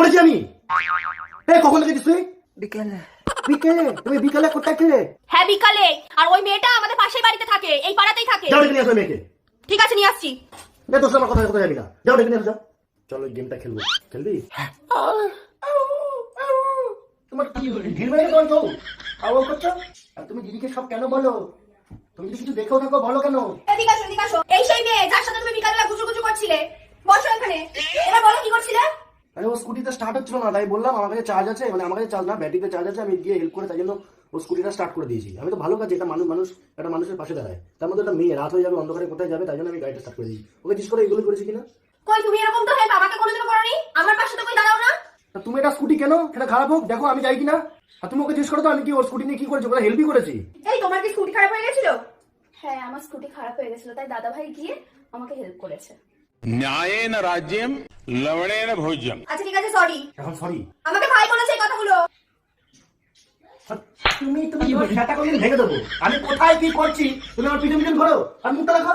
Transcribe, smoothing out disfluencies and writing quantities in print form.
বলেছি আমি। এই কখন গেছিস তুই? বিকেলে। বিকেলে? তুমি বিকেলে কোথায় ছিলে? হ্যাঁ বিকালে। আর ওই মেয়েটা আমাদের পাশের বাড়িতে থাকে, এই পাড়াতেই থাকে। যাও ডেকে নিয়ে আসো মেয়েকে। ঠিক আছে নিয়ে আসছি। তোর আমার কথা কোথায় যাবি না, যাও ডেকে নিয়ে আসো। চলো গেমটা খেলবো, খেলবি? তোমার কি ঢিল মেরে তোমার বউ আওয়াজ করছো? আর তুমি দিদিকে সব কেন বলো? তুমি যদি কিছু দেখেও থাকো বলো কেন? এদিকে আসো, এদিকে আসো। এই সেই মেয়ে যার সাথে তুমি বিকালবেলা গুজুগুজু করছিলে। বসো এখানে। এবার বলো কি করছিলে? আরে ও স্কুটিটা স্টার্ট হচ্ছিল না, তাই বললাম আমার কাছে চার্জ আছে, মানে আমার কাছে চার্জ না, ব্যাটারিতে চার্জ আছে, আমি গিয়ে হেল্প করে তাই জন্য ও স্কুটিটা স্টার্ট করে দিয়েছি। আমি তো ভালো কাজ, এটা মানুষ একটা মানুষের পাশে দাঁড়ায়, তার মধ্যে একটা মেয়ে রাত হয়ে যাবে, অন্ধকারে কোথায় যাবে, তাই জন্য আমি গাড়িটা স্টার্ট করে দিয়েছি। ওকে জিজ্ঞেস করে এগুলো করেছি কিনা। কই তুমি এরকম তো হেল্প আমাকে কোনোদিনও করোনি। আমার পাশে তো কই দাঁড়াও না। তুমি এটা স্কুটি কেন, সেটা খারাপ হোক, দেখো আমি যাই কিনা। আর তুমি ওকে জিজ্ঞেস করো তো আমি কি ওর স্কুটি নিয়ে কি করেছি, ওটা হেল্পই করেছি। এই তোমার কি স্কুটি খারাপ হয়ে গেছিল? হ্যাঁ আমার স্কুটি খারাপ হয়ে গেছিল, তাই দাদা ভাই গিয়ে আমাকে হেল্প করেছে। ন্যায়েন রাজ্যম লবণেন ভোজ্যম। আচ্ছা ঠিক আছে, সরি। এখন সরি। আমাকে ভাই বলেছে এই কথাগুলো। তুমি সেটা করে ভেঙে দেবো। আমি কোথায় কি করছি তুমি আমার পিছন পিছন ঘোরো আর মুখটা দেখো।